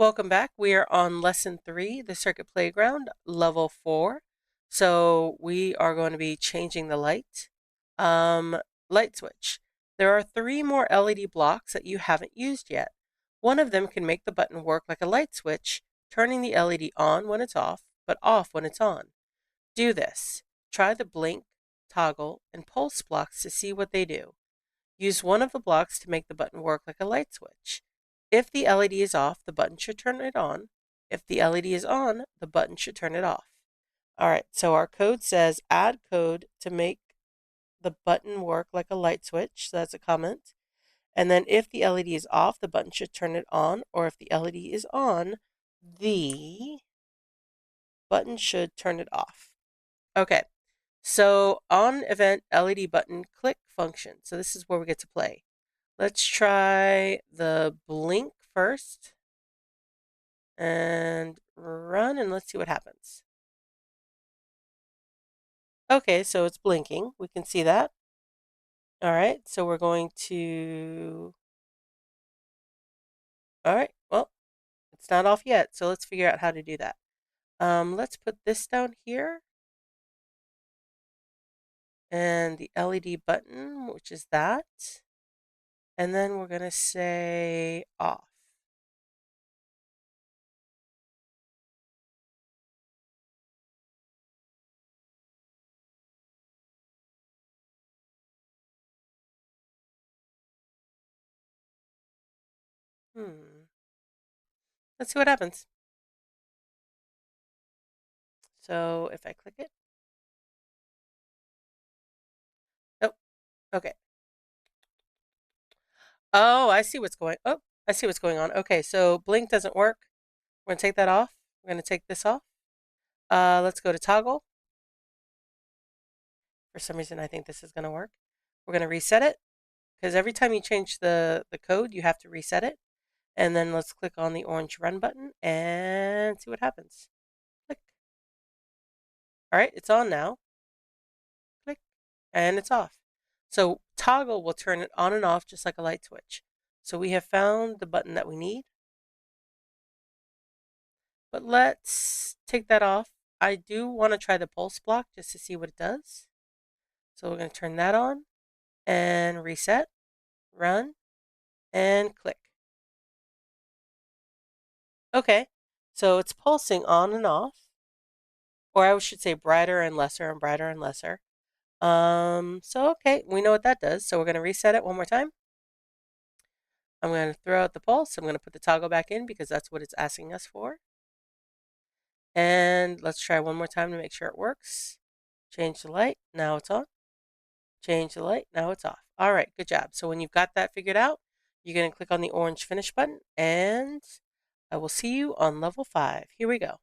Welcome back. We are on lesson 3, the circuit playground, level 4. So we are going to be changing the light switch. There are 3 more LED blocks that you haven't used yet. One of them can make the button work like a light switch, turning the LED on when it's off, but off when it's on. Do this. Try the blink, toggle, and pulse blocks to see what they do. Use one of the blocks to make the button work like a light switch. If the LED is off, the button should turn it on. If the LED is on, the button should turn it off. All right, so our code says add code to make the button work like a light switch. So that's a comment. And then if the LED is off, the button should turn it on. Or if the LED is on, the button should turn it off. Okay, so on event LED button click function. So this is where we get to play. Let's try the blink first and run, and let's see what happens. Okay, so it's blinking. We can see that. All right, so we're going to... All right, well, it's not off yet, so let's figure out how to do that. Let's put this down here. And the LED button, which is that. And then we're going to say off. Let's see what happens. So if I click it. Oh, okay. Oh, I see what's going. Oh, I see what's going on. Okay, so blink doesn't work. We're gonna take that off. We're gonna take this off. Let's go to toggle. For some reason, I think this is gonna work. We're gonna reset it because every time you change the code, you have to reset it. And then let's click on the orange run button and see what happens. Click. All right, it's on now. Click, and it's off. So toggle will turn it on and off just like a light switch. So we have found the button that we need. But let's take that off. I do want to try the pulse block just to see what it does. So we're going to turn that on and reset, run, and click. Okay, so it's pulsing on and off, or I should say brighter and lesser and brighter and lesser. So okay, we know what that does. So we're going to reset it one more time. I'm going to throw out the pulse. I'm going to put the toggle back in because that's what it's asking us for. And let's try one more time to make sure it works. Change the light. Now it's on. Change the light. Now it's off. All right, good job. So when you've got that figured out, you're going to click on the orange finish button, and I will see you on level 5. Here we go.